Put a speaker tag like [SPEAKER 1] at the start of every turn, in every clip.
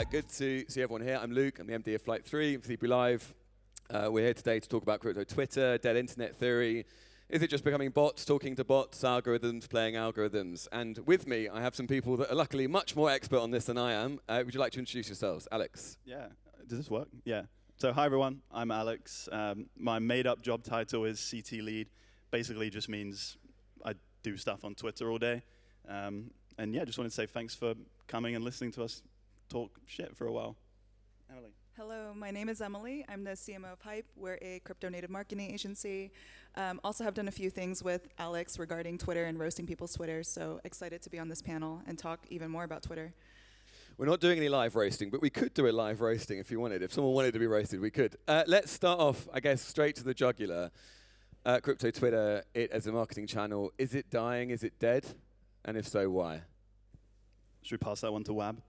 [SPEAKER 1] Good to see everyone here. I'm Luke. I'm the MD of Flight 3 for Relive. We're here today to talk about crypto Twitter, dead internet theory. Is it just becoming bots, talking to bots, algorithms, playing algorithms? And with me, I have some people that are luckily much more expert on this than I am. Would you like to introduce yourselves? Alex.
[SPEAKER 2] Yeah. Does this work? Yeah. So hi, everyone. I'm Alex. My made-up job title is CT lead. Basically just means I do stuff on Twitter all day. And yeah, just wanted to say thanks for coming and listening to us talk shit for a while. Emily.
[SPEAKER 3] Hello, my name is Emily. I'm the CMO of Hype. We're a crypto-native marketing agency. Also have done a few things with Alex regarding Twitter and roasting people's Twitter, so excited to be on this panel and talk even more about Twitter.
[SPEAKER 1] We're not doing any live roasting, but we could do a live roasting if you wanted. If someone wanted to be roasted, we could. Let's start off, I guess, straight to the jugular. Crypto Twitter, it as a marketing channel, is it dying? Is it dead? And if so, why?
[SPEAKER 2] Should we pass that one to Wab?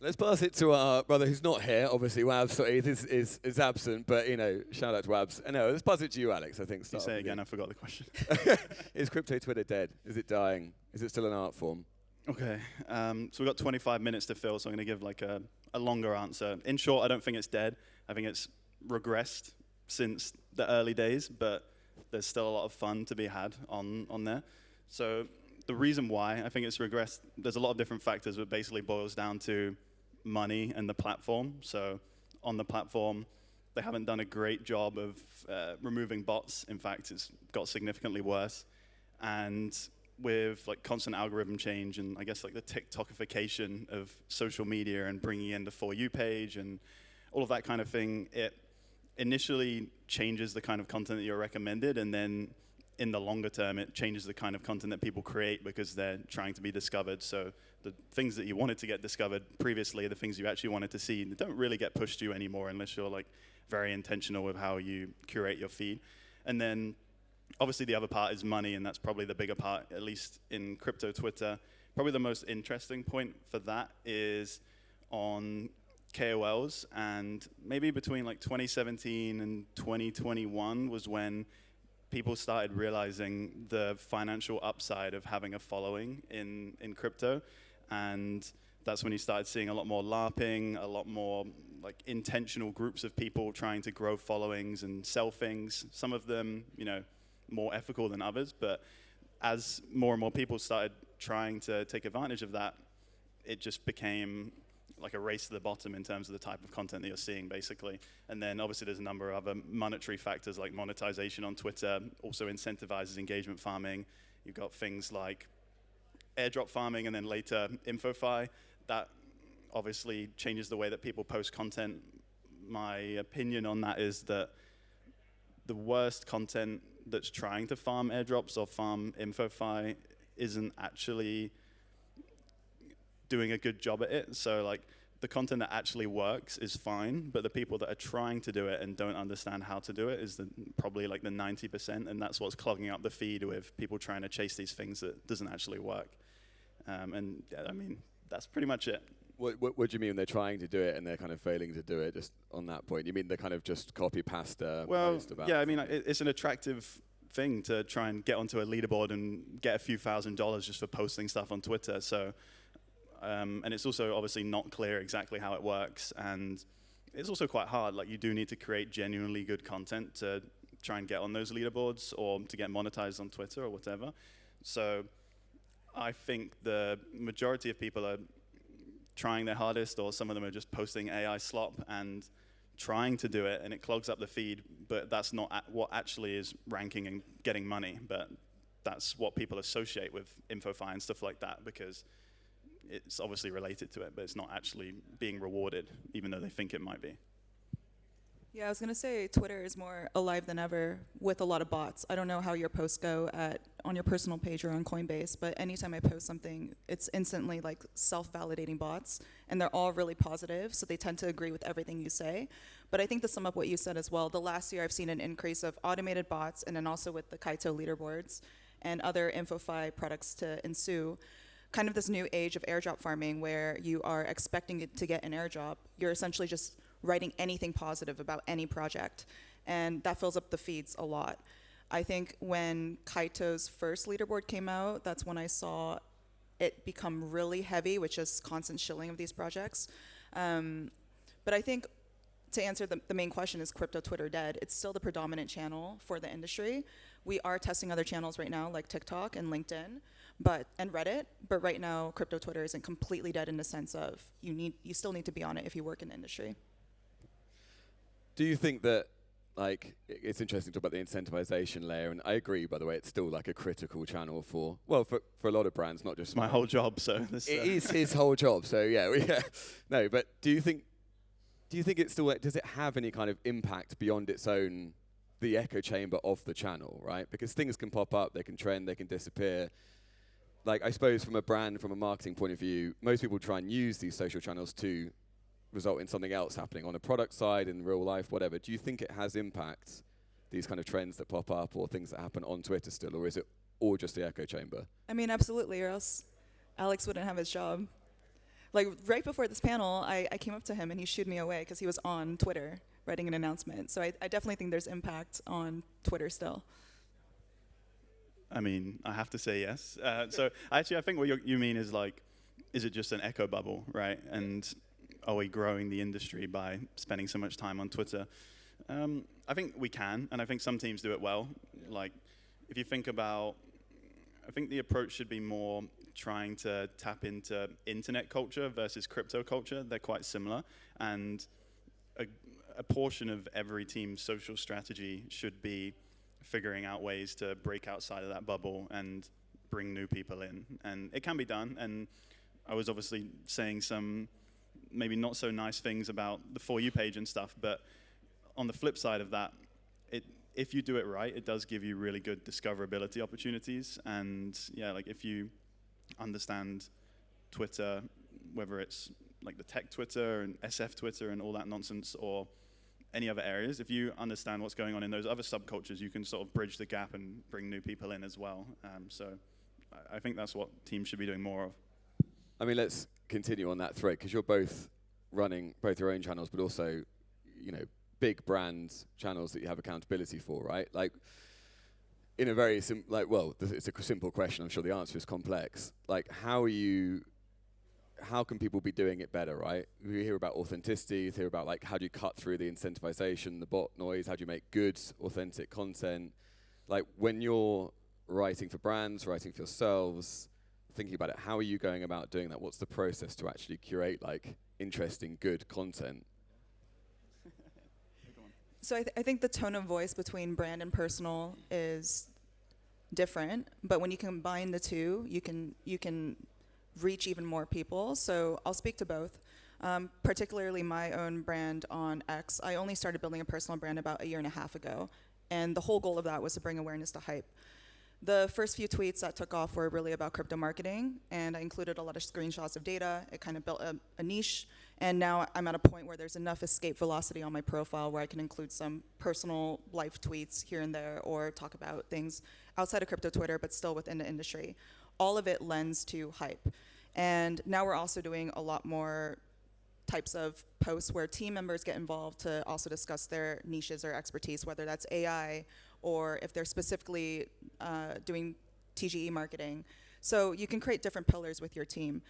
[SPEAKER 1] Let's pass it to our brother who's not here. Obviously, Wabs is absent, but you know, shout out to Wabs. No, let's pass it to you, Alex. I think.
[SPEAKER 2] You say it again. I forgot the question.
[SPEAKER 1] Is crypto Twitter dead? Is it dying? Is it still an art form?
[SPEAKER 2] Okay. So we've got 25 minutes to fill, so I'm going to give like a longer answer. In short, I don't think it's dead. I think it's regressed since the early days, but there's still a lot of fun to be had on there. So the reason why I think it's regressed, there's a lot of different factors, but basically boils down to money and the platform. So on the platform, they haven't done a great job of removing bots. In fact, it's got significantly worse. And with like constant algorithm change and I guess like the TikTokification of social media and bringing in the For You page and all of that kind of thing, it initially changes the kind of content that you're recommended, and then in the longer term, it changes the kind of content that people create because they're trying to be discovered. So the things that you wanted to get discovered previously, the things you actually wanted to see, they don't really get pushed to you anymore unless you're like very intentional with how you curate your feed. And then obviously the other part is money, and that's probably the bigger part, at least in crypto Twitter. Probably the most interesting point for that is on KOLs, and maybe between like 2017 and 2021 was when people started realizing the financial upside of having a following in crypto. And that's when you started seeing a lot more LARPing, a lot more like intentional groups of people trying to grow followings and sell things. Some of them, you know, more ethical than others. But as more and more people started trying to take advantage of that, it just became like a race to the bottom in terms of the type of content that you're seeing, basically. And then obviously there's a number of other monetary factors like monetization on Twitter also incentivizes engagement farming. You've got things like airdrop farming and then later InfoFi. That obviously changes the way that people post content. My opinion on that is that the worst content that's trying to farm airdrops or farm InfoFi isn't actually doing a good job at it. So like the content that actually works is fine, but the people that are trying to do it and don't understand how to do it is probably like the 90%, and that's what's clogging up the feed with people trying to chase these things that doesn't actually work. And yeah, I mean, that's pretty much it.
[SPEAKER 1] What do you mean they're trying to do it and they're kind of failing to do it? Just on that point, you mean they're kind of just copy pasta?
[SPEAKER 2] Well, yeah, I mean, it's an attractive thing to try and get onto a leaderboard and get a few $1,000s just for posting stuff on Twitter. So. And it's also obviously not clear exactly how it works, and it's also quite hard. Like you do need to create genuinely good content to try and get on those leaderboards or to get monetized on Twitter or whatever. So I think the majority of people are trying their hardest, or some of them are just posting AI slop and trying to do it, and it clogs up the feed, but that's not what actually is ranking and getting money. But that's what people associate with InfoFi and stuff like that, because it's obviously related to it, but it's not actually being rewarded, even though they think it might be.
[SPEAKER 3] Yeah, I was going to say Twitter is more alive than ever with a lot of bots. I don't know how your posts go on your personal page or on Coinbase, but anytime I post something, it's instantly like self-validating bots, and they're all really positive, so they tend to agree with everything you say. But I think to sum up what you said as well, the last year I've seen an increase of automated bots, and then also with the Kaito leaderboards and other InfoFi products to ensue, kind of this new age of airdrop farming where you are expecting it to get an airdrop. You're essentially just writing anything positive about any project, and that fills up the feeds a lot. I think when Kaito's first leaderboard came out, that's when I saw it become really heavy with just constant shilling of these projects. But I think to answer the main question, is crypto Twitter dead? It's still the predominant channel for the industry. We are testing other channels right now, like TikTok and LinkedIn, and Reddit. But right now, crypto Twitter isn't completely dead in the sense of you still need to be on it if you work in the industry.
[SPEAKER 1] Do you think that, like, it's interesting to talk about the incentivization layer, and I agree, by the way, it's still like a critical channel for a lot of brands, not just
[SPEAKER 2] my whole job, so this,
[SPEAKER 1] it is his whole job. So yeah. No, but do you think it still, does it have any kind of impact beyond its own, the echo chamber of the channel, right? Because things can pop up, they can trend, they can disappear. Like, I suppose from a brand, from a marketing point of view, most people try and use these social channels to result in something else happening on a product side, in real life, whatever. Do you think it has impact, these kind of trends that pop up or things that happen on Twitter still, or is it all just the echo chamber?
[SPEAKER 3] I mean, absolutely, or else Alex wouldn't have his job. Like, right before this panel, I came up to him and he shooed me away because he was on Twitter writing an announcement. So I definitely think there's impact on Twitter still.
[SPEAKER 2] I mean, I have to say yes. So actually, I think what you mean is, like, is it just an echo bubble, right? And are we growing the industry by spending so much time on Twitter? I think we can, and I think some teams do it well. Yeah. Like, if you think about, I think the approach should be more trying to tap into internet culture versus crypto culture. They're quite similar, and a portion of every team's social strategy should be figuring out ways to break outside of that bubble and bring new people in. And it can be done, and I was obviously saying some maybe not so nice things about the For You page and stuff, but on the flip side of that, if you do it right, it does give you really good discoverability opportunities. And yeah, like, if you understand Twitter, whether it's like the tech Twitter and SF Twitter and all that nonsense, or any other areas, if you understand what's going on in those other subcultures, you can sort of bridge the gap and bring new people in as well. So I think that's what teams should be doing more of.
[SPEAKER 1] I mean, let's continue on that thread, because you're both running both your own channels, but also, big brand channels that you have accountability for, right? Like, in a very it's a simple question. I'm sure the answer is complex. Like, how can people be doing it better, right? We hear about authenticity, you hear about, like, how do you cut through the incentivization, the bot noise, how do you make good, authentic content? Like, when you're writing for brands, writing for yourselves, thinking about it, how are you going about doing that? What's the process to actually curate, like, interesting, good content?
[SPEAKER 3] So I think the tone of voice between brand and personal is different, but when you combine the two, you can reach even more people. So I'll speak to both. Particularly my own brand on X. I only started building a personal brand about 1.5 years ago, and the whole goal of that was to bring awareness to hype. The first few tweets that took off were really about crypto marketing, and I included a lot of screenshots of data. It kind of built a niche, and now I'm at a point where there's enough escape velocity on my profile where I can include some personal life tweets here and there, or talk about things outside of crypto Twitter, but still within the industry. All of it lends to hype. And now we're also doing a lot more types of posts where team members get involved to also discuss their niches or expertise, whether that's AI or if they're specifically doing TGE marketing. So you can create different pillars with your team.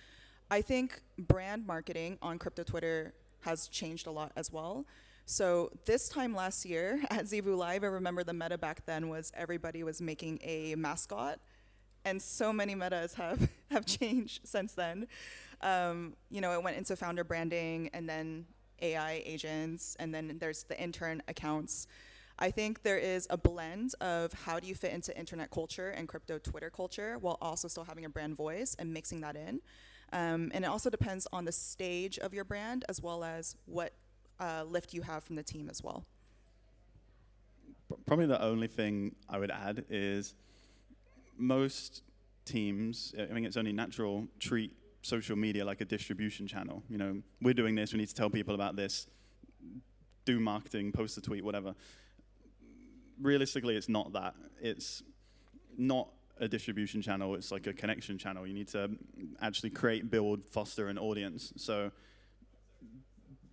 [SPEAKER 3] I think brand marketing on crypto Twitter has changed a lot as well. So this time last year at Zebu Live, I remember the meta back then was everybody was making a mascot, and so many metas have changed since then. It went into founder branding, and then AI agents, and then there's the intern accounts. I think there is a blend of how do you fit into internet culture and crypto Twitter culture while also still having a brand voice and mixing that in. And it also depends on the stage of your brand as well as what lift you have from the team as well.
[SPEAKER 2] Probably the only thing I would add is most teams, I think it's only natural, treat social media like a distribution channel. We're doing this, we need to tell people about this, do marketing, post a tweet, whatever. Realistically, it's not that. It's not a distribution channel, it's like a connection channel. You need to actually create, build, foster an audience. So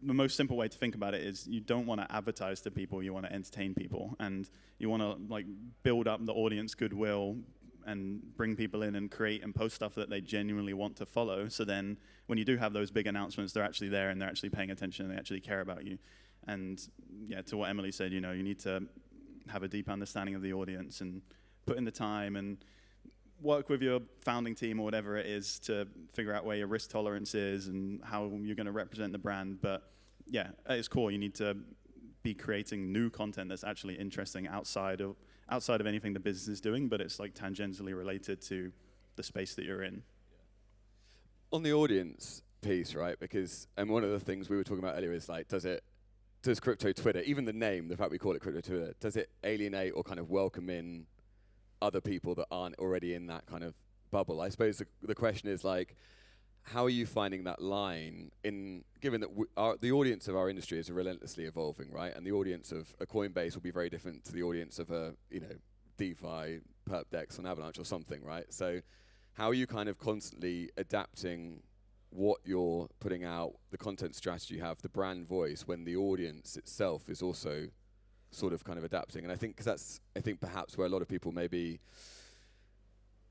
[SPEAKER 2] the most simple way to think about it is you don't want to advertise to people, you want to entertain people. And you want to, like, build up the audience goodwill and bring people in and create and post stuff that they genuinely want to follow. So then when you do have those big announcements, they're actually there and they're actually paying attention and they actually care about you. And yeah, to what Emily said, you know, you need to have a deep understanding of the audience and put in the time and work with your founding team or whatever it is to figure out where your risk tolerance is and how you're going to represent the brand. But yeah, at its core, you need to be creating new content that's actually interesting outside of anything the business is doing, but it's like tangentially related to the space that you're in.
[SPEAKER 1] On the audience piece, right? Because, and one of the things we were talking about earlier is like, does crypto Twitter, even the name, the fact we call it crypto Twitter, does it alienate or kind of welcome in other people that aren't already in that kind of bubble? I suppose the question is like, how are you finding that line given that the audience of our industry is relentlessly evolving, right? And the audience of a Coinbase will be very different to the audience of a, you know, DeFi, PerpDex on Avalanche or something, right? So how are you kind of constantly adapting what you're putting out, the content strategy you have, the brand voice, when the audience itself is also sort of kind of adapting? And I think perhaps where a lot of people maybe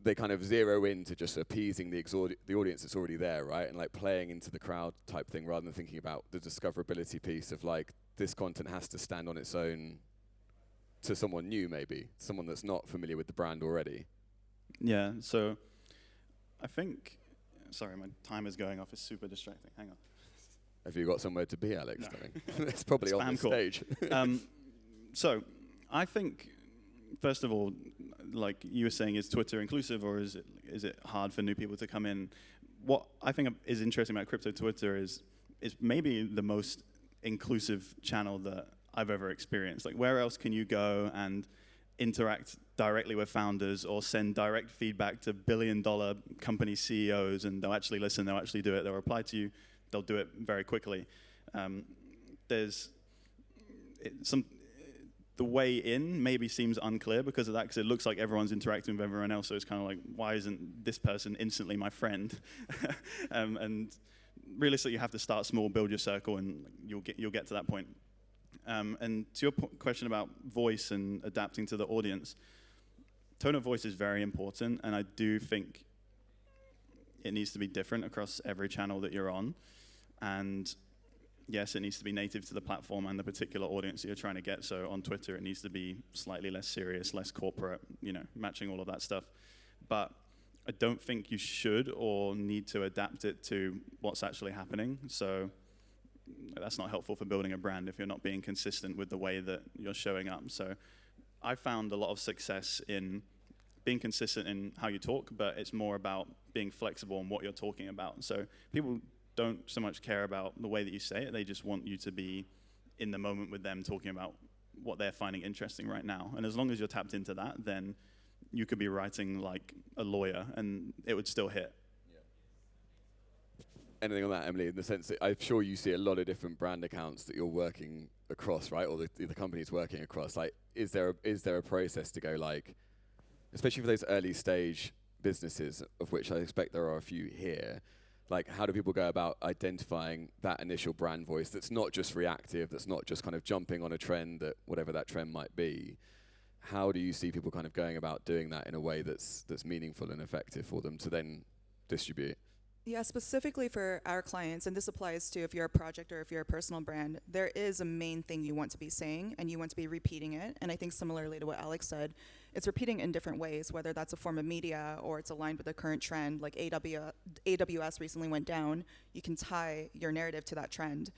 [SPEAKER 1] they kind of zero into just appeasing the audience that's already there, right? And like playing into the crowd type thing rather than thinking about the discoverability piece of like, this content has to stand on its own to someone new, maybe someone that's not familiar with the brand already.
[SPEAKER 2] Yeah, so I think, sorry, my timer's going off. It's super distracting. Hang on.
[SPEAKER 1] Have you got somewhere to be, Alex?
[SPEAKER 2] No.
[SPEAKER 1] It's probably
[SPEAKER 2] Spam
[SPEAKER 1] on the
[SPEAKER 2] call.
[SPEAKER 1] stage.
[SPEAKER 2] So I think, first of all, like you were saying, is Twitter inclusive or is it hard for new people to come in? What I think is interesting about crypto Twitter is maybe the most inclusive channel that I've ever experienced. Like, where else can you go and interact directly with founders or send direct feedback to billion-dollar company CEOs, and they'll actually listen, they'll actually do it, they'll reply to you, they'll do it very quickly. The way in maybe seems unclear because of that, because it looks like everyone's interacting with everyone else, so it's kind of like, why isn't this person instantly my friend? And realistically, you have to start small, build your circle, and you'll get to that point. And to your question about voice and adapting to the audience, tone of voice is very important, and I do think it needs to be different across every channel that you're on. And yes, it needs to be native to the platform and the particular audience that you're trying to get. So on Twitter, it needs to be slightly less serious, less corporate, you know, matching all of that stuff. But I don't think you should or need to adapt it to what's actually happening. So that's not helpful for building a brand if you're not being consistent with the way that you're showing up. So I found a lot of success in being consistent in how you talk, but it's more about being flexible in what you're talking about. So people don't so much care about the way that you say it. They just want you to be in the moment with them, talking about what they're finding interesting right now. And as long as you're tapped into that, then you could be writing like a lawyer and it would still hit.
[SPEAKER 1] Anything on that, Emily, in the sense that I'm sure you see a lot of different brand accounts that you're working across, right? Or the company's working across. Like, is there a process to go, like, especially for those early stage businesses, of which I expect there are a few here, like, how do people go about identifying that initial brand voice that's not just reactive, that's not just kind of jumping on a trend, that whatever that trend might be? How do you see people kind of going about doing that in a way that's meaningful and effective for them to then distribute?
[SPEAKER 3] Yeah, specifically for our clients, and this applies to if you're a project or if you're a personal brand, there is a main thing you want to be saying and you want to be repeating it. And I think similarly to what Alex said, it's repeating in different ways, whether that's a form of media or it's aligned with the current trend, like AWS recently went down, you can tie your narrative to that trend.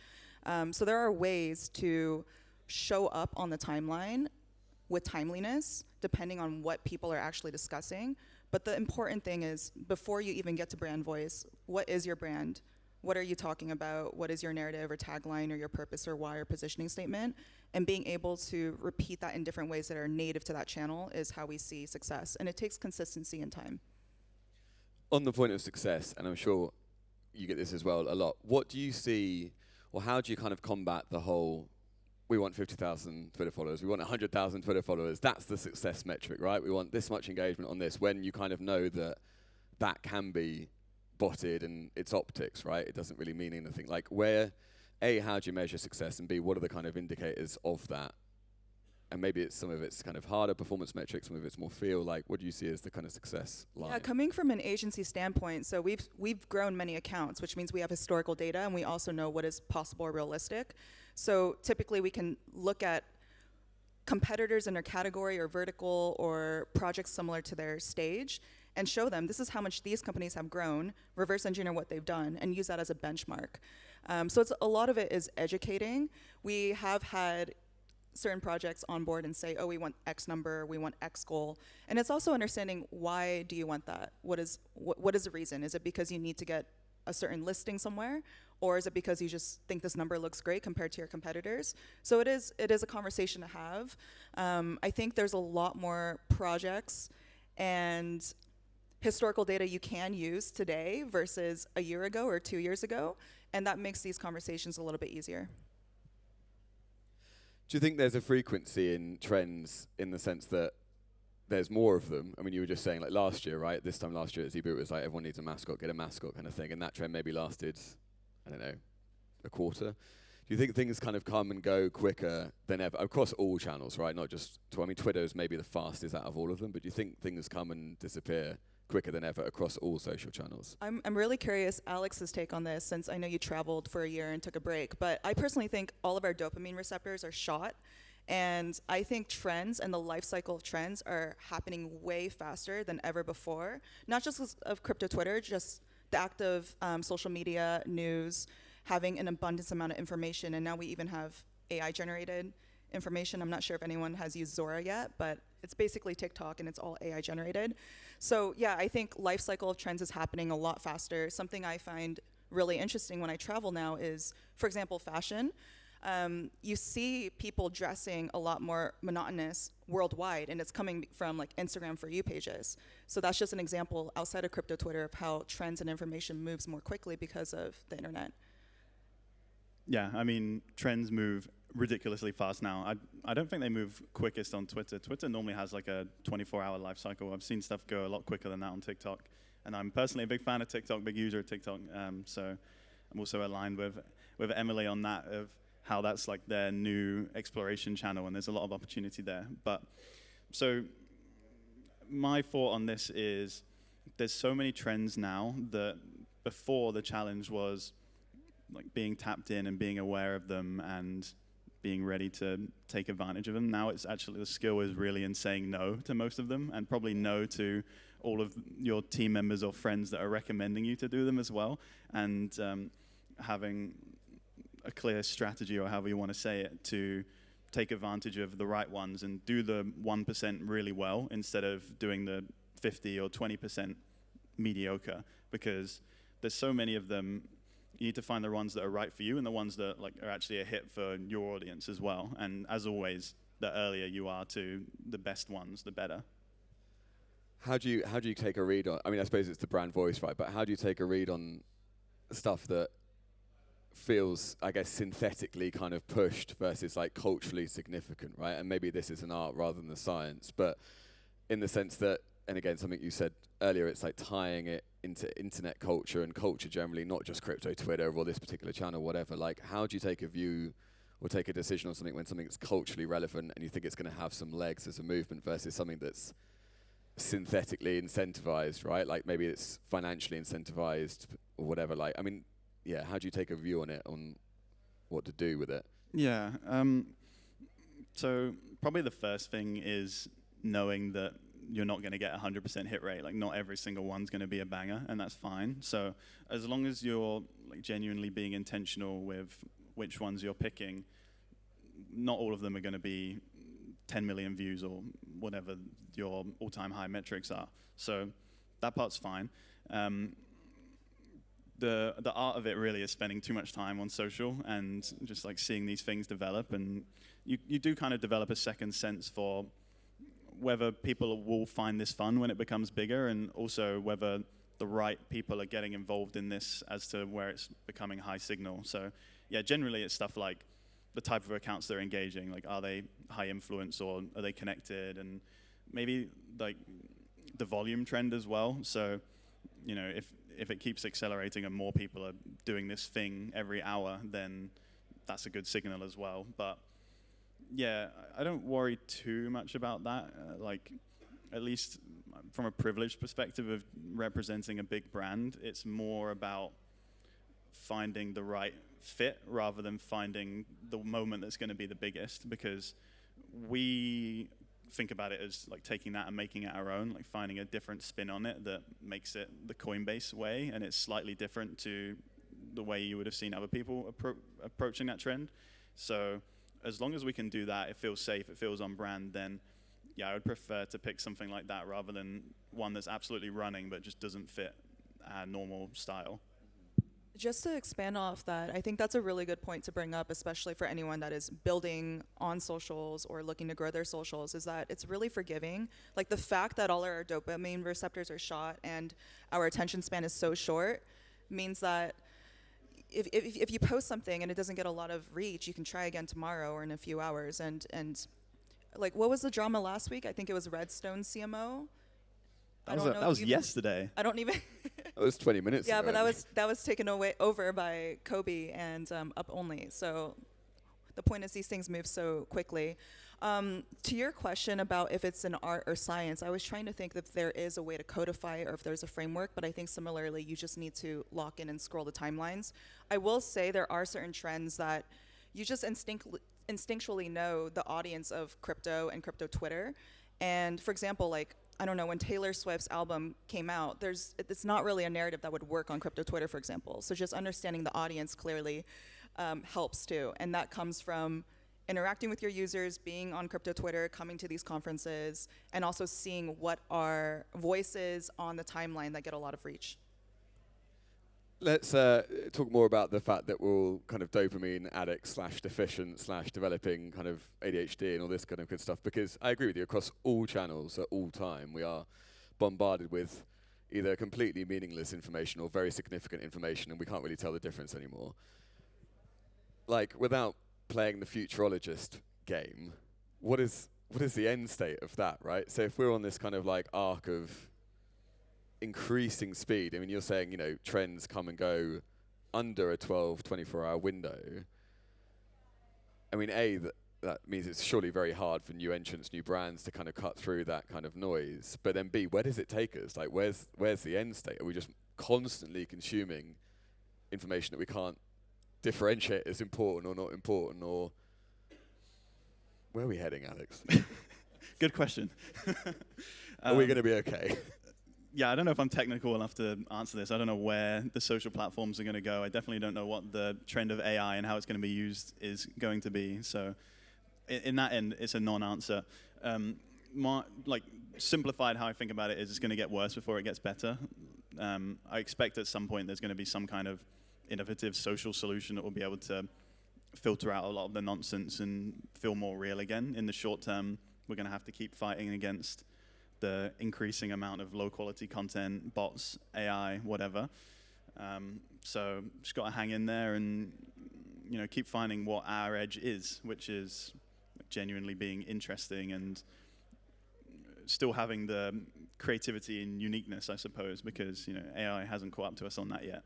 [SPEAKER 3] So there are ways to show up on the timeline with timeliness, depending on what people are actually discussing. But the important thing is, before you even get to brand voice, what is your brand? What are you talking about? What is your narrative or tagline or your purpose or why or positioning statement? And being able to repeat that in different ways that are native to that channel is how we see success. And it takes consistency and time.
[SPEAKER 1] On the point of success, and I'm sure you get this as well a lot, what do you see, or how do you kind of combat the whole, we want 50,000 Twitter followers, we want 100,000 Twitter followers, that's the success metric, right? We want this much engagement on this, when you kind of know that that can be botted and it's optics, right? It doesn't really mean anything. Like, where, A, how do you measure success, and B, what are the kind of indicators of that? and maybe it's some of it's kind of harder performance metrics, some of it's more feel. Like, what do you see as the kind of success line?
[SPEAKER 3] Yeah, coming from an agency standpoint, so we've grown many accounts, which means we have historical data, and we also know what is possible or realistic. So typically we can look at competitors in their category or vertical or projects similar to their stage and show them this is how much these companies have grown, reverse engineer what they've done, and use that as a benchmark. So it's a lot of it is educating. We have had certain projects on board and say, oh, we want X number, we want X goal. And it's also understanding, why do you want that? What is the reason? Is it because you need to get a certain listing somewhere? Or is it because you just think this number looks great compared to your competitors? So it is a conversation to have. I think there's a lot more projects and historical data you can use today versus a year ago or 2 years ago, and that makes these conversations a little bit easier.
[SPEAKER 1] Do you think there's a frequency in trends in the sense that there's more of them? I mean, you were just saying like last year, right? This time last year at Zebu, it was like everyone needs a mascot, get a mascot kind of thing, and that trend maybe lasted, I don't know, a quarter. Do you think things kind of come and go quicker than ever across all channels, right? Not just, I mean, Twitter is maybe the fastest out of all of them, but do you think things come and disappear quicker than ever across all social channels?
[SPEAKER 3] I'm really curious Alex's take on this, since I know you traveled for a year and took a break, but I personally think all of our dopamine receptors are shot, and I think trends and the life cycle of trends are happening way faster than ever before, not just of crypto Twitter, just the act of social media, news, having an abundance amount of information, and now we even have AI generated information. I'm not sure if anyone has used Zora yet, but it's basically TikTok and it's all AI generated. So yeah, I think life cycle of trends is happening a lot faster. Something I find really interesting when I travel now is, for example, fashion. You see people dressing a lot more monotonous worldwide, and it's coming from like Instagram For You pages. So that's just an example outside of crypto Twitter of how trends and information moves more quickly because of the internet.
[SPEAKER 2] Yeah, I mean, trends move ridiculously fast now. I don't think they move quickest on Twitter. Twitter normally has like a 24-hour life cycle. I've seen stuff go a lot quicker than that on TikTok. And I'm personally a big fan of TikTok, big user of TikTok. So I'm also aligned with Emily on that, of how that's like their new exploration channel, and there's a lot of opportunity there. But so my thought on this is there's so many trends now that before the challenge was like being tapped in and being aware of them and being ready to take advantage of them. Now it's actually, the skill is really in saying no to most of them, and probably no to all of your team members or friends that are recommending you to do them as well, and having a clear strategy, or however you want to say it, to take advantage of the right ones and do the 1% really well instead of doing the 50 or 20% mediocre, because there's so many of them. You need to find the ones that are right for you and the ones that like are actually a hit for your audience as well. And as always, the earlier you are to the best ones, the better.
[SPEAKER 1] How do you take a read on, I mean, I suppose it's the brand voice, right? But how do you take a read on stuff that feels, I guess, synthetically kind of pushed versus like culturally significant, right? And maybe this is an art rather than the science, but in the sense that, and again, something you said earlier, it's like tying it into internet culture and culture generally, not just crypto Twitter or this particular channel, whatever. Like, how do you take a view or take a decision on something when something's culturally relevant and you think it's going to have some legs as a movement versus something that's synthetically incentivized, right? Like maybe it's financially incentivized or whatever. Like, I mean, yeah, how do you take a view on it, on what to do with it?
[SPEAKER 2] Yeah. So probably the first thing is knowing that you're not going to get 100% hit rate. Like, not every single one's going to be a banger, and that's fine. So as long as you're like genuinely being intentional with which ones you're picking, not all of them are going to be 10 million views or whatever your all-time high metrics are. So that part's fine. The art of it really is spending too much time on social and just like seeing these things develop, and you do kind of develop a second sense for whether people will find this fun when it becomes bigger, and also whether the right people are getting involved in this as to where it's becoming high signal. So yeah, generally it's stuff like the type of accounts they're engaging, like are they high influence or are they connected, and maybe like the volume trend as well. So, you know, if it keeps accelerating and more people are doing this thing every hour, then that's a good signal as well. But Yeah, I don't worry too much about that. Like, at least from a privileged perspective of representing a big brand, it's more about finding the right fit rather than finding the moment that's going to be the biggest, because we think about it as like taking that and making it our own, like finding a different spin on it that makes it the Coinbase way, and it's slightly different to the way you would have seen other people approaching that trend. So as long as we can do that, it feels safe, it feels on brand, then yeah, I would prefer to pick something like that rather than one that's absolutely running but just doesn't fit our normal style.
[SPEAKER 3] Just to expand off that, I think that's a really good point to bring up, especially for anyone that is building on socials or looking to grow their socials, is that it's really forgiving. Like the fact that all our dopamine receptors are shot and our attention span is so short means that if you post something and it doesn't get a lot of reach, you can try again tomorrow or in a few hours. And like, what was the drama last week? I think it was Redstone CMO.
[SPEAKER 2] That was yesterday.
[SPEAKER 3] I don't even.
[SPEAKER 1] It was 20 minutes
[SPEAKER 3] Yeah,
[SPEAKER 1] ago.
[SPEAKER 3] but that was taken over by Kobe and Up Only. So the point is these things move so quickly. To your question about if it's an art or science, I was trying to think if there is a way to codify or if there's a framework, but I think similarly you just need to lock in and scroll the timelines. I will say there are certain trends that you just instinctually know the audience of crypto and crypto Twitter. And for example, like, I don't know, when Taylor Swift's album came out, it's not really a narrative that would work on crypto Twitter, for example. So just understanding the audience clearly helps too. And that comes from interacting with your users, being on crypto Twitter, coming to these conferences, and also seeing what are voices on the timeline that get a lot of reach.
[SPEAKER 1] Let's talk more about the fact that we're all kind of dopamine addicts / deficient / developing kind of ADHD and all this kind of good stuff, because I agree with you, across all channels at all time, we are bombarded with either completely meaningless information or very significant information, and we can't really tell the difference anymore. Like, without playing the futurologist game, what is the end state of that, right? So if we're on this kind of like arc of increasing speed, I mean, you're saying, you know, trends come and go under a 12, 24-hour window. I mean, that means it's surely very hard for new entrants, new brands to kind of cut through that kind of noise. But then B, where does it take us? Like, where's the end state? Are we just constantly consuming information that we can't differentiate as important or not important, or where are we heading, Alex?
[SPEAKER 2] Good question.
[SPEAKER 1] Are we going to be okay?
[SPEAKER 2] Yeah, I don't know if I'm technical enough to answer this. I don't know where the social platforms are going to go. I definitely don't know what the trend of AI and how it's going to be used is going to be. So in that end, it's a non-answer. Like, simplified how I think about it is it's going to get worse before it gets better. I expect at some point there's going to be some kind of innovative social solution that will be able to filter out a lot of the nonsense and feel more real again. In the short term, we're going to have to keep fighting against the increasing amount of low-quality content, bots, AI, whatever. So just got to hang in there and, you know, keep finding what our edge is, which is genuinely being interesting and still having the creativity and uniqueness, I suppose, because, you know, AI hasn't caught up to us on that yet.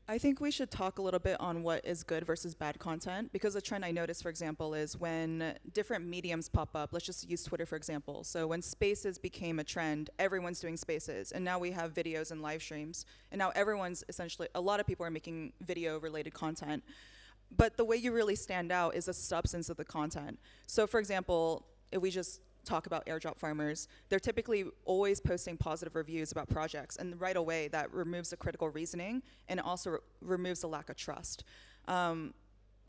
[SPEAKER 3] I think we should talk a little bit on what is good versus bad content, because a trend I noticed, for example, is when different mediums pop up. Let's just use Twitter, for example. So when Spaces became a trend, everyone's doing Spaces, and now we have videos and live streams, and now everyone's essentially, a lot of people are making video-related content. But the way you really stand out is the substance of the content. So for example, if we just talk about airdrop farmers, they're typically always posting positive reviews about projects, and right away that removes the critical reasoning and also removes the lack of trust. So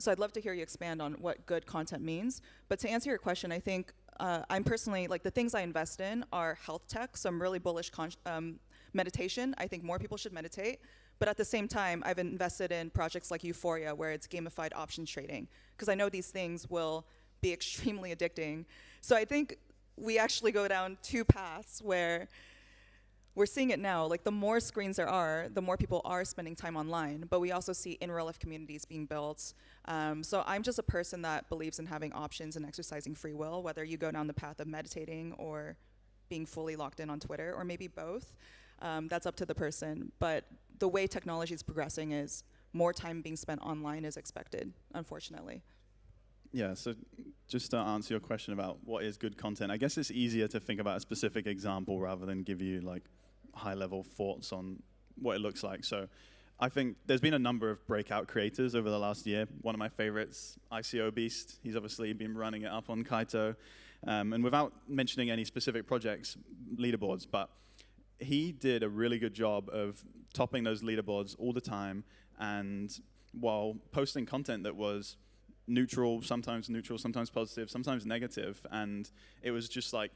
[SPEAKER 3] I'd love to hear you expand on what good content means. But to answer your question, I think I'm personally, like, the things I invest in are health tech, so I'm really bullish meditation. I think more people should meditate. But at the same time, I've invested in projects like Euphoria, where it's gamified options trading, because I know these things will be extremely addicting. So I think we actually go down two paths where we're seeing it now. Like, the more screens there are, the more people are spending time online. But we also see in real life communities being built. So I'm just a person that believes in having options and exercising free will, whether you go down the path of meditating or being fully locked in on Twitter, or maybe both. That's up to the person. But the way technology is progressing is more time being spent online is expected, unfortunately.
[SPEAKER 2] Yeah, so just to answer your question about what is good content, I guess it's easier to think about a specific example rather than give you like high-level thoughts on what it looks like. So I think there's been a number of breakout creators over the last year. One of my favorites, ICO Beast, he's obviously been running it up on Kaito. And without mentioning any specific projects, leaderboards, but he did a really good job of topping those leaderboards all the time, and while posting content that was neutral, sometimes positive, sometimes negative, and it was just like,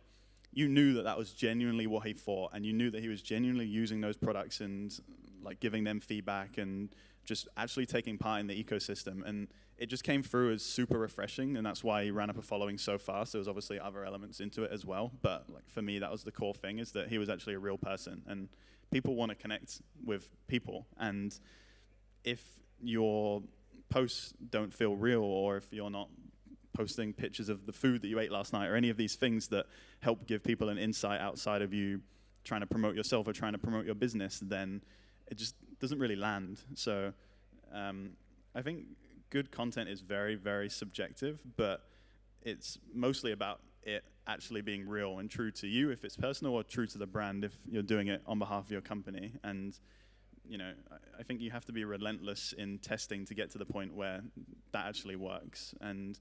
[SPEAKER 2] you knew that that was genuinely what he thought, and you knew that he was genuinely using those products and like giving them feedback and just actually taking part in the ecosystem. And it just came through as super refreshing, and that's why he ran up a following so fast. There was obviously other elements into it as well, but like for me, that was the core thing, is that he was actually a real person, and people want to connect with people. And if your posts don't feel real, or if you're not posting pictures of the food that you ate last night, or any of these things that help give people an insight outside of you trying to promote yourself or trying to promote your business, then it just doesn't really land. So I think good content is very, very subjective, but it's mostly about it actually being real and true to you if it's personal, or true to the brand if you're doing it on behalf of your company. And you know, I think you have to be relentless in testing to get to the point where that actually works, and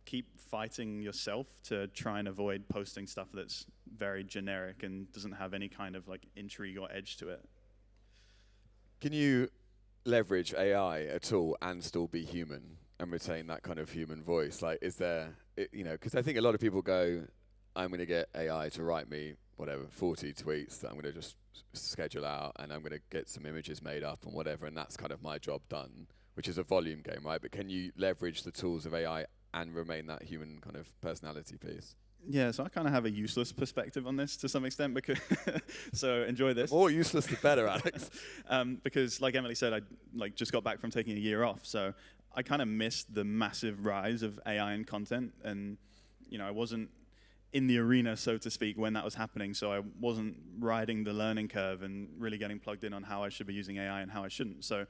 [SPEAKER 2] keep fighting yourself to try and avoid posting stuff that's very generic and doesn't have any kind of like intrigue or edge to it.
[SPEAKER 1] Can you leverage AI at all and still be human and retain that kind of human voice? Like, is there, you know, because I think a lot of people go, I'm going to get AI to write me whatever 40 tweets that I'm going to just schedule out, and I'm going to get some images made up and whatever, and that's kind of my job done, which is a volume game, right? But can you leverage the tools of AI and remain that human kind of personality piece?
[SPEAKER 2] Yeah, so I kind of have a useless perspective on this to some extent, because so enjoy this.
[SPEAKER 1] More useless the better, Alex.
[SPEAKER 2] Because like Emily said, I like just got back from taking a year off, so I kind of missed the massive rise of AI in content, and you know, I wasn't in the arena, so to speak, when that was happening, so I wasn't riding the learning curve and really getting plugged in on how I should be using AI and how I shouldn't. So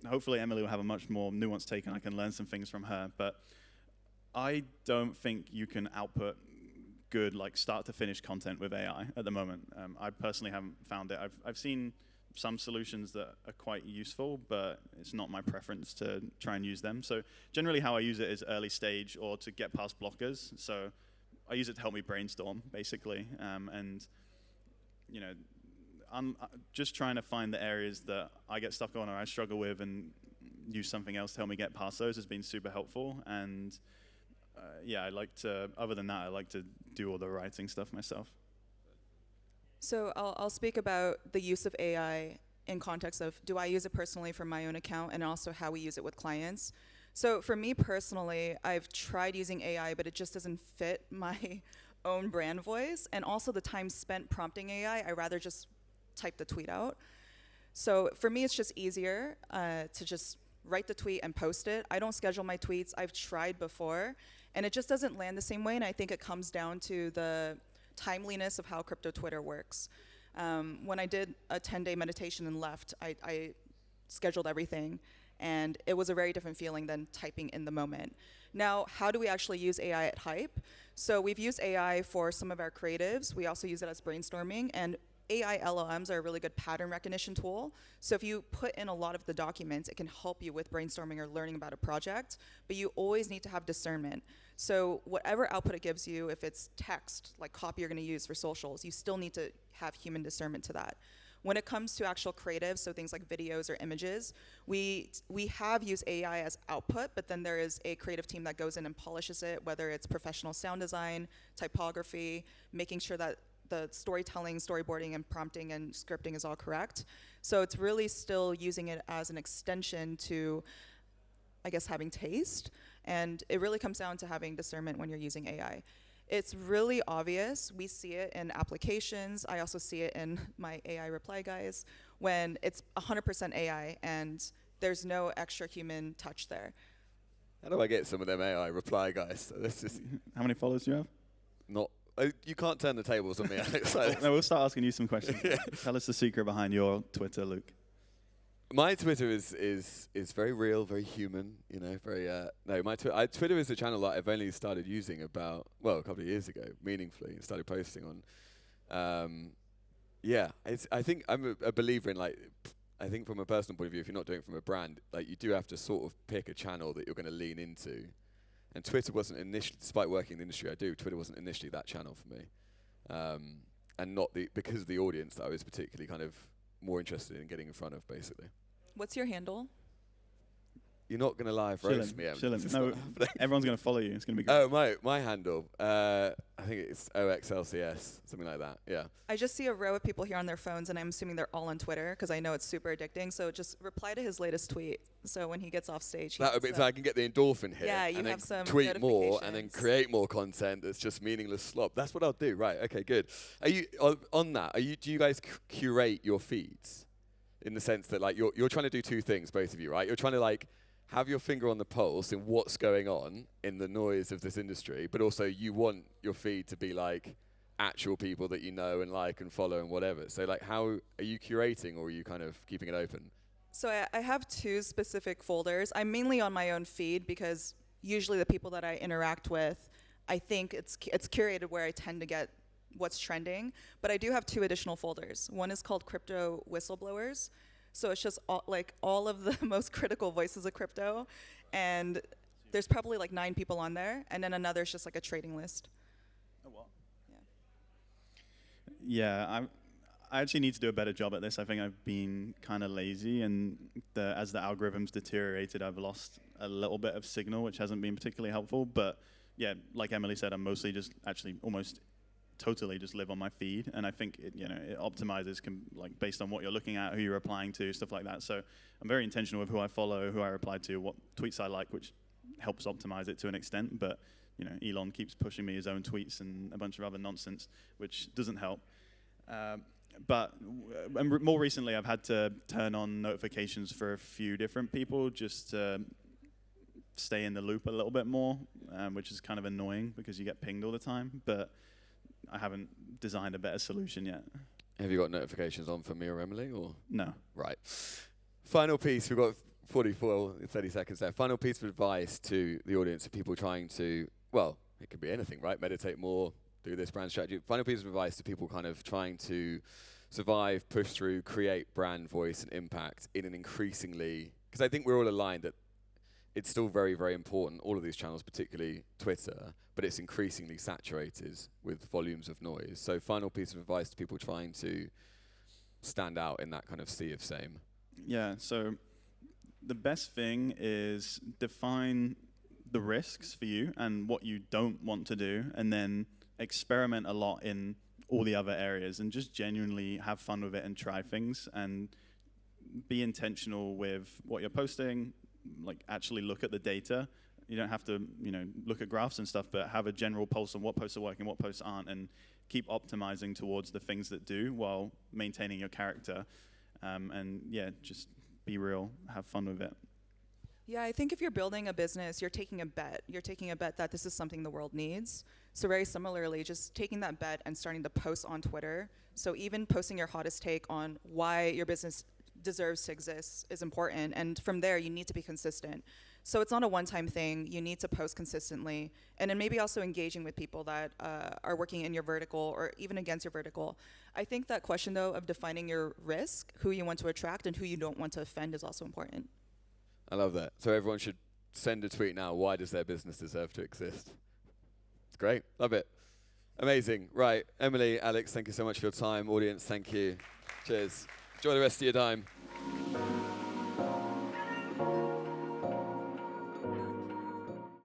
[SPEAKER 2] hopefully Emily will have a much more nuanced take, and I can learn some things from her. But I don't think you can output good, like start to finish content with AI at the moment. I personally haven't found it. I've seen some solutions that are quite useful, but it's not my preference to try and use them. So generally how I use it is early stage or to get past blockers. So I use it to help me brainstorm, basically. And, you know, I'm just trying to find the areas that I get stuck on or I struggle with, and use something else to help me get past those has been super helpful. And yeah, I like to, other than that, I like to do all the writing stuff myself.
[SPEAKER 3] So I'll speak about the use of AI in context of, do I use it personally for my own account, and also how we use it with clients. So for me personally, I've tried using AI, but it just doesn't fit my own brand voice. And also the time spent prompting AI, I rather just type the tweet out. So for me, it's just easier to just write the tweet and post it. I don't schedule my tweets. I've tried before, and it just doesn't land the same way. And I think it comes down to the timeliness of how crypto Twitter works. When I did a 10-day meditation and left, I scheduled everything, and it was a very different feeling than typing in the moment. Now, how do we actually use AI at Hype? So we've used AI for some of our creatives. We also use it as brainstorming, and AI LLMs are a really good pattern recognition tool. So if you put in a lot of the documents, it can help you with brainstorming or learning about a project, but you always need to have discernment. So whatever output it gives you, if it's text, like copy you're gonna use for socials, you still need to have human discernment to that. When it comes to actual creative, so things like videos or images, we have used AI as output, but then there is a creative team that goes in and polishes it, whether it's professional sound design, typography, making sure that the storytelling, storyboarding, and prompting and scripting is all correct. So it's really still using it as an extension to, I guess, having taste. And it really comes down to having discernment when you're using AI. It's really obvious. We see it in applications. I also see it in my AI reply guys when it's 100% AI and there's no extra human touch there.
[SPEAKER 1] How do I get some of them AI reply guys? This is
[SPEAKER 2] How many followers do you have?
[SPEAKER 1] not. You can't turn the tables on me, Alex.
[SPEAKER 2] No, we'll start asking you some questions. Yeah. Tell us the secret behind your Twitter, Luke.
[SPEAKER 1] My Twitter is very real, very human. You know, very no. My Twitter is a channel that I've only started using a couple of years ago, meaningfully, and started posting on. Yeah, I think I'm a believer in I think from a personal point of view, if you're not doing it from a brand, like you do have to sort of pick a channel that you're going to lean into. And Twitter wasn't initially, despite working in the industry I do, Twitter wasn't initially that channel for me. And not because of the audience that I was particularly kind of more interested in getting in front of, basically.
[SPEAKER 3] What's your handle?
[SPEAKER 1] You're not going to live roast me, Em.
[SPEAKER 2] Chillin'. No, everyone's going to follow you. It's going to be good.
[SPEAKER 1] Oh, my handle. I think it's OXLCS, something like that. Yeah.
[SPEAKER 3] I just see a row of people here on their phones, and I'm assuming they're all on Twitter because I know it's super addicting. So just reply to his latest tweet. So when he gets off stage,
[SPEAKER 1] so I can get the endorphin hit.
[SPEAKER 3] Yeah, you
[SPEAKER 1] and
[SPEAKER 3] have
[SPEAKER 1] then
[SPEAKER 3] some
[SPEAKER 1] tweet more and then create more content that's just meaningless slop. That's what I'll do. Right. Okay. Good. Are you on that? Do you guys curate your feeds in the sense that like you're trying to do two things, both of you, right? You're trying to like have your finger on the pulse in what's going on in the noise of this industry, but also you want your feed to be like actual people that you know and like and follow and whatever. So like how are you curating, or are you kind of keeping it open?
[SPEAKER 3] So I have two specific folders. I'm mainly on my own feed because usually the people that I interact with, I think it's curated where I tend to get what's trending. But I do have two additional folders. One is called Crypto Whistleblowers. So it's just all of the most critical voices of crypto, and there's probably like 9 people on there, and then another is just like a trading list.
[SPEAKER 2] Oh, wow. Yeah, I actually need to do a better job at this. I think I've been kind of lazy, and as the algorithms deteriorated, I've lost a little bit of signal, which hasn't been particularly helpful. But yeah, like Emily said, I'm mostly just actually almost totally just live on my feed, and I think it optimizes like based on what you're looking at, who you're replying to, stuff like that. So I'm very intentional with who I follow, who I reply to, what tweets I like, which helps optimize it to an extent. But Elon keeps pushing me his own tweets and a bunch of other nonsense, which doesn't help. But more recently, I've had to turn on notifications for a few different people just to stay in the loop a little bit more, which is kind of annoying because you get pinged all the time. But I haven't designed a better solution yet.
[SPEAKER 1] Have you got notifications on for me or Emily, or?
[SPEAKER 2] No.
[SPEAKER 1] Right. Final piece. We've got 30 seconds there. Final piece of advice to the audience of people trying to, well, it could be anything, right? Meditate more, do this brand strategy. Final piece of advice to people kind of trying to survive, push through, create brand voice and impact in an increasingly, because I think we're all aligned that it's still very, very important, all of these channels, particularly Twitter, but it's increasingly saturated with volumes of noise. So final piece of advice to people trying to stand out in that kind of sea of same.
[SPEAKER 2] Yeah, so the best thing is define the risks for you and what you don't want to do, and then experiment a lot in all the other areas and just genuinely have fun with it and try things and be intentional with what you're posting. Like actually look at the data. You don't have to, look at graphs and stuff, but have a general pulse on what posts are working, what posts aren't, and keep optimizing towards the things that do while maintaining your character. And yeah, just be real, have fun with it.
[SPEAKER 3] Yeah, I think if you're building a business, you're taking a bet. You're taking a bet that this is something the world needs. So very similarly, just taking that bet and starting to post on Twitter. So even posting your hottest take on why your business deserves to exist is important, and from there you need to be consistent. So it's not a one-time thing. You need to post consistently, and then maybe also engaging with people that are working in your vertical or even against your vertical. I think that question though of defining your risk, who you want to attract and who you don't want to offend, is also important.
[SPEAKER 1] I love that. So everyone should send a tweet now. Why does their business deserve to exist? It's great. Love it. Amazing. Right, Emily, Alex, thank you so much for your time. Audience, thank you. Cheers. Enjoy the rest of your time.